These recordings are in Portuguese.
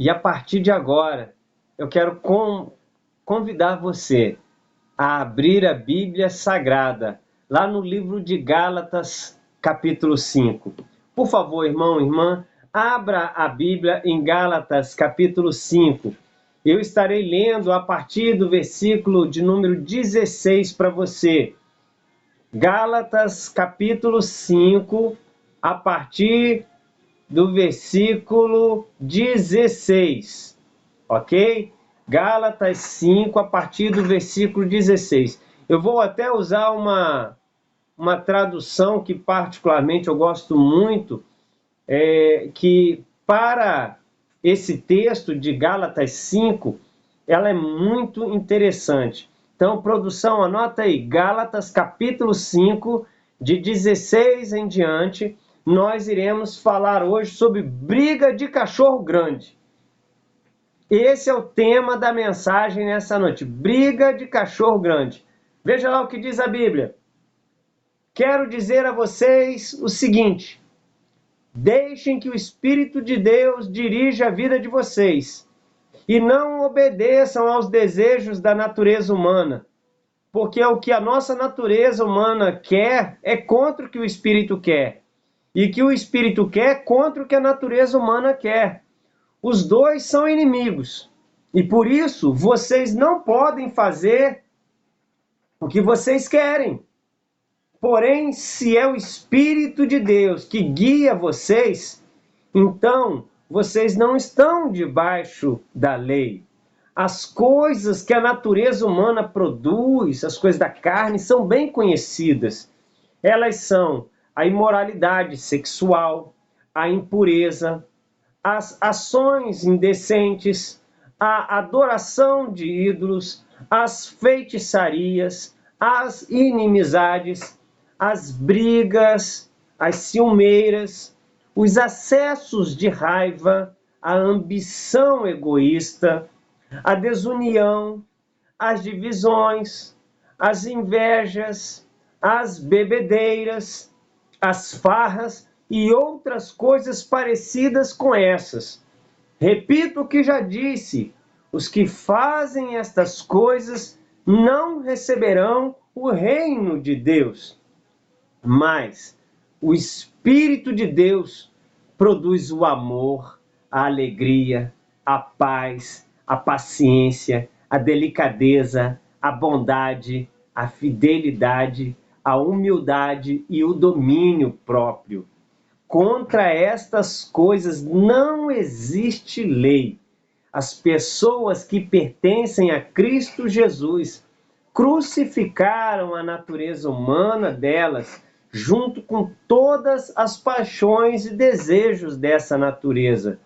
E a partir de agora, eu quero convidar você a abrir a Bíblia Sagrada, lá no livro de Gálatas, capítulo 5. Por favor, irmão, irmã, abra a Bíblia em Gálatas, capítulo 5. Eu estarei lendo a partir do versículo de número 16 para você. Gálatas, capítulo 5, a partir do versículo 16, ok? Gálatas 5, a partir do versículo 16. Eu vou até usar uma tradução que particularmente eu gosto muito, que para esse texto de Gálatas 5, ela é muito interessante. Então, produção, anota aí, Gálatas capítulo 5, de 16 em diante, nós iremos falar hoje sobre briga de cachorro grande. Esse é o tema da mensagem nessa noite, briga de cachorro grande. Veja lá o que diz a Bíblia. Quero dizer a vocês o seguinte: deixem que o Espírito de Deus dirija a vida de vocês e não obedeçam aos desejos da natureza humana, porque o que a nossa natureza humana quer é contra o que o Espírito quer, e o que o Espírito quer é contra o que a natureza humana quer. Os dois são inimigos, e por isso vocês não podem fazer o que vocês querem. Porém, se é o Espírito de Deus que guia vocês, então vocês não estão debaixo da lei. As coisas que a natureza humana produz, as coisas da carne, são bem conhecidas. Elas são a imoralidade sexual, a impureza, as ações indecentes, a adoração de ídolos, as feitiçarias, as inimizades, as brigas, as ciumeiras, os acessos de raiva, a ambição egoísta, a desunião, as divisões, as invejas, as bebedeiras, as farras e outras coisas parecidas com essas. Repito o que já disse: os que fazem estas coisas não receberão o reino de Deus. Mas o Espírito de Deus produz o amor, a alegria, a paz, a paciência, a delicadeza, a bondade, a fidelidade, a humildade e o domínio próprio. Contra estas coisas não existe lei. As pessoas que pertencem a Cristo Jesus crucificaram a natureza humana delas, junto com todas as paixões e desejos dessa natureza.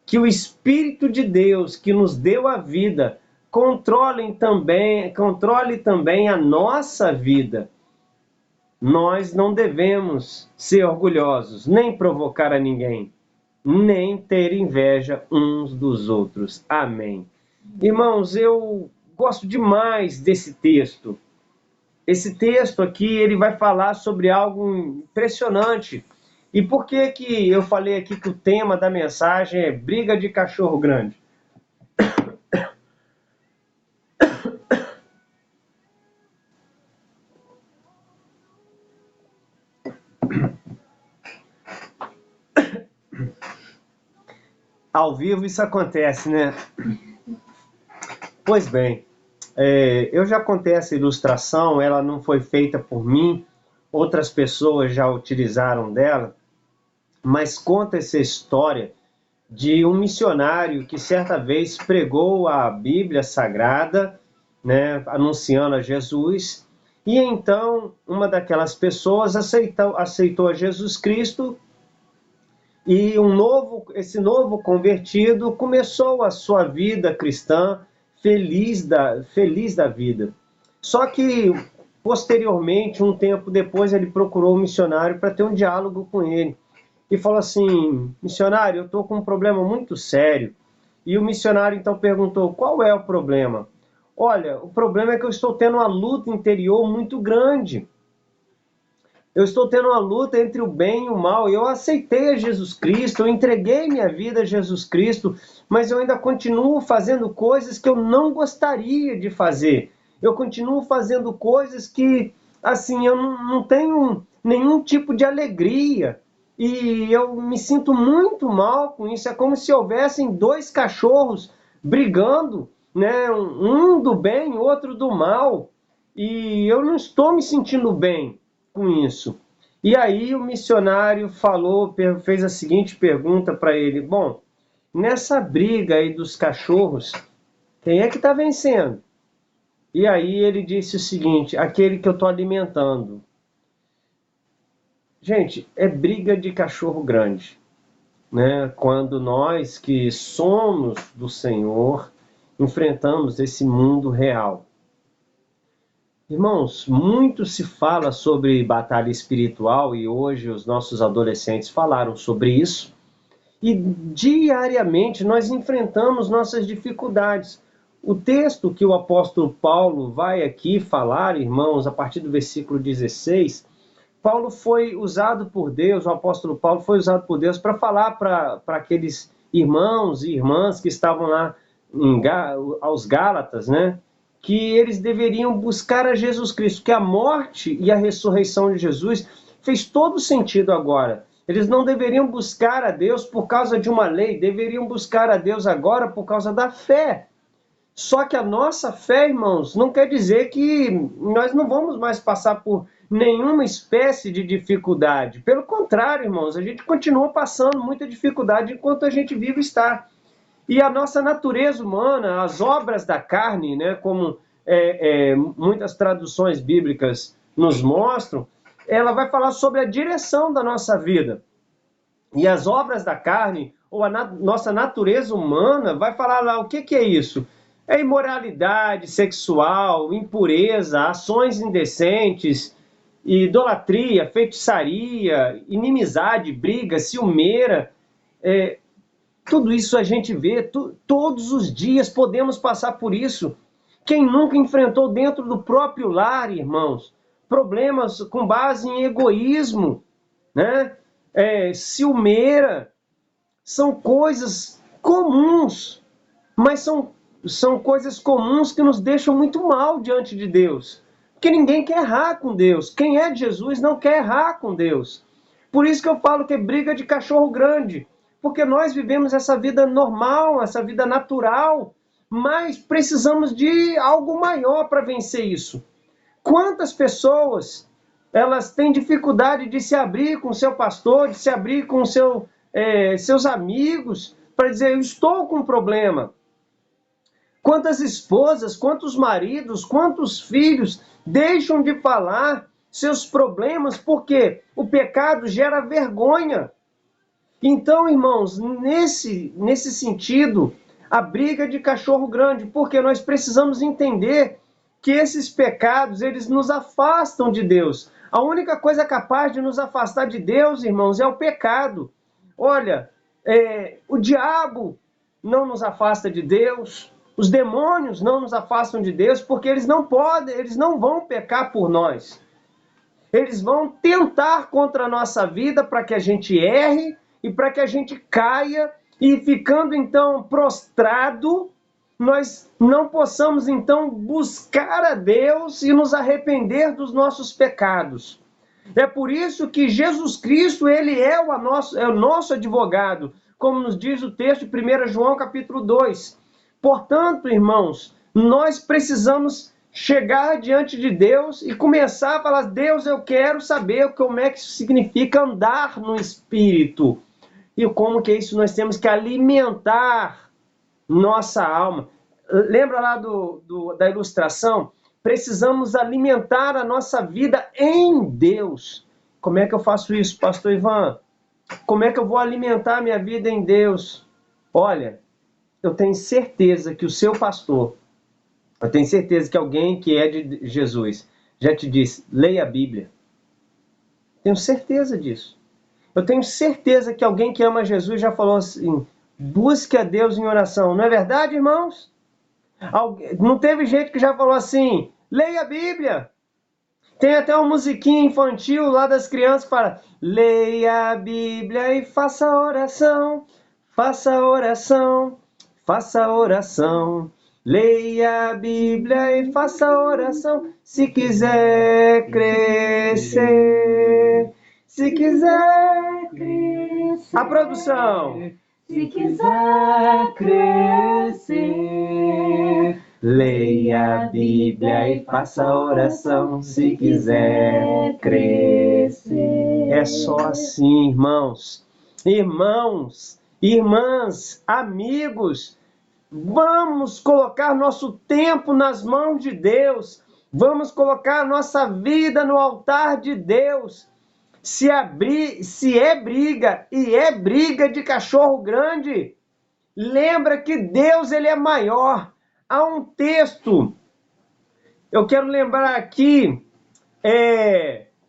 Que o Espírito de Deus, que nos deu a vida, controle também a nossa vida. Nós não devemos ser orgulhosos, nem provocar a ninguém, nem ter inveja uns dos outros. Amém. Irmãos, eu gosto demais desse texto. Esse texto aqui, ele vai falar sobre algo impressionante. E por que que eu falei aqui que o tema da mensagem é briga de cachorro grande? Ao vivo isso acontece, né? Pois bem, eu já contei essa ilustração, ela não foi feita por mim, outras pessoas já utilizaram dela, mas conta essa história de um missionário que certa vez pregou a Bíblia Sagrada, né, anunciando a Jesus, e então uma daquelas pessoas aceitou a Jesus Cristo, e esse novo convertido começou a sua vida cristã feliz da vida. Só que, posteriormente, um tempo depois, ele procurou o missionário para ter um diálogo com ele. E falou assim: missionário, eu estou com um problema muito sério. E o missionário então perguntou: qual é o problema? Olha, o problema é que eu estou tendo uma luta interior muito grande. Eu estou tendo uma luta entre o bem e o mal. Eu aceitei a Jesus Cristo, eu entreguei minha vida a Jesus Cristo, mas eu ainda continuo fazendo coisas que eu não gostaria de fazer. Eu continuo fazendo coisas que, assim, eu não tenho nenhum tipo de alegria. E eu me sinto muito mal com isso. É como se houvessem dois cachorros brigando, né? Um do bem, outro do mal. E eu não estou me sentindo bem com isso. E aí o missionário falou, fez a seguinte pergunta para ele: bom, nessa briga aí dos cachorros, quem é que está vencendo? E aí ele disse o seguinte: aquele que eu estou alimentando. Gente, é briga de cachorro grande, né? Quando nós que somos do Senhor enfrentamos esse mundo real. Irmãos, muito se fala sobre batalha espiritual e hoje os nossos adolescentes falaram sobre isso. E diariamente nós enfrentamos nossas dificuldades. O texto que o apóstolo Paulo vai aqui falar, irmãos, a partir do versículo 16, Paulo foi usado por Deus, o apóstolo Paulo foi usado por Deus para falar para aqueles irmãos e irmãs que estavam lá aos Gálatas, né? Que eles deveriam buscar a Jesus Cristo, que a morte e a ressurreição de Jesus fez todo sentido agora. Eles não deveriam buscar a Deus por causa de uma lei, deveriam buscar a Deus agora por causa da fé. Só que a nossa fé, irmãos, não quer dizer que nós não vamos mais passar por nenhuma espécie de dificuldade. Pelo contrário, irmãos, a gente continua passando muita dificuldade enquanto a gente vive e está. E a nossa natureza humana, as obras da carne, né, como muitas traduções bíblicas nos mostram, ela vai falar sobre a direção da nossa vida. E as obras da carne, ou a nossa natureza humana, vai falar lá o que é isso? É imoralidade sexual, impureza, ações indecentes, idolatria, feitiçaria, inimizade, briga, ciumeira. Tudo isso a gente vê, todos os dias podemos passar por isso. Quem nunca enfrentou dentro do próprio lar, irmãos, problemas com base em egoísmo, né? Ciumeira, são coisas comuns, mas são coisas comuns que nos deixam muito mal diante de Deus. Porque ninguém quer errar com Deus. Quem é de Jesus não quer errar com Deus. Por isso que eu falo que é briga de cachorro grande. Porque nós vivemos essa vida normal, essa vida natural, mas precisamos de algo maior para vencer isso. Quantas pessoas elas têm dificuldade de se abrir com o seu pastor, de se abrir com seus amigos, para dizer, eu estou com um problema. Quantas esposas, quantos maridos, quantos filhos deixam de falar seus problemas porque o pecado gera vergonha. Então, irmãos, nesse sentido, a briga de cachorro grande, porque nós precisamos entender que esses pecados, eles nos afastam de Deus. A única coisa capaz de nos afastar de Deus, irmãos, é o pecado. Olha, o diabo não nos afasta de Deus, os demônios não nos afastam de Deus, porque eles não podem, eles não vão pecar por nós. Eles vão tentar contra a nossa vida para que a gente erre e para que a gente caia e ficando então prostrado, nós não possamos então buscar a Deus e nos arrepender dos nossos pecados. É por isso que Jesus Cristo, ele é o nosso advogado, como nos diz o texto de 1 João capítulo 2. Portanto, irmãos, nós precisamos chegar diante de Deus e começar a falar, Deus, eu quero saber como é que isso significa andar no Espírito. E como que é isso nós temos que alimentar nossa alma. Lembra lá da ilustração? Precisamos alimentar a nossa vida em Deus. Como é que eu faço isso, pastor Ivan? Como é que eu vou alimentar minha vida em Deus? Olha, eu tenho certeza que o seu pastor, eu tenho certeza que alguém que é de Jesus já te disse, leia a Bíblia. Tenho certeza disso. Eu tenho certeza que alguém que ama Jesus já falou assim, busque a Deus em oração. Não é verdade, irmãos? Não teve gente que já falou assim, leia a Bíblia. Tem até uma musiquinha infantil lá das crianças que fala: leia a Bíblia e faça oração, faça oração, faça oração. Leia a Bíblia e faça oração, se quiser crescer, se quiser crescer. A produção. Se quiser crescer, leia a Bíblia e faça oração, se quiser crescer. É só assim, irmãos. Irmãos, irmãs, amigos, vamos colocar nosso tempo nas mãos de Deus. Vamos colocar nossa vida no altar de Deus. Se é briga, e é briga de cachorro grande, lembra que Deus ele é maior. Há um texto, eu quero lembrar aqui,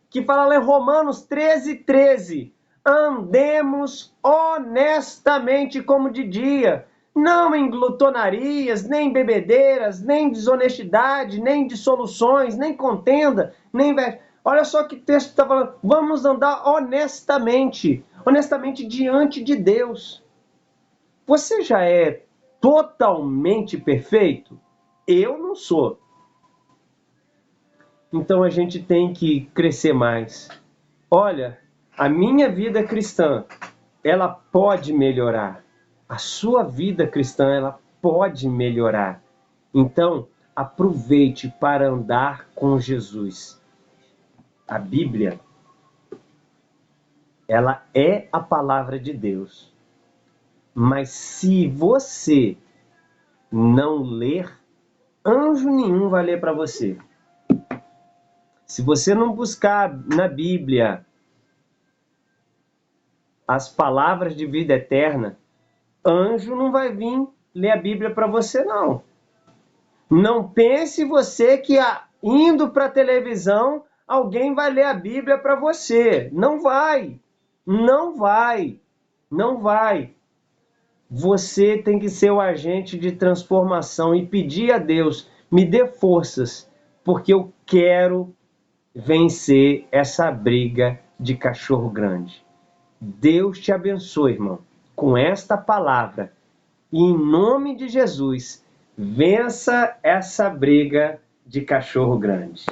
que fala lá em Romanos 13:13. Andemos honestamente como de dia, não em glutonarias, nem bebedeiras, nem desonestidade, nem dissoluções, nem contenda, nem inveja. Olha só que texto está falando. Vamos andar honestamente, honestamente diante de Deus. Você já é totalmente perfeito? Eu não sou. Então a gente tem que crescer mais. Olha, a minha vida cristã, ela pode melhorar. A sua vida cristã, ela pode melhorar. Então, aproveite para andar com Jesus. A Bíblia, ela é a palavra de Deus. Mas se você não ler, anjo nenhum vai ler para você. Se você não buscar na Bíblia as palavras de vida eterna, anjo não vai vir ler a Bíblia para você, não. Não pense você que indo para a televisão, alguém vai ler a Bíblia para você. Não vai. Não vai. Não vai. Você tem que ser o agente de transformação e pedir a Deus, me dê forças, porque eu quero vencer essa briga de cachorro grande. Deus te abençoe, irmão, com esta palavra. E em nome de Jesus, vença essa briga de cachorro grande.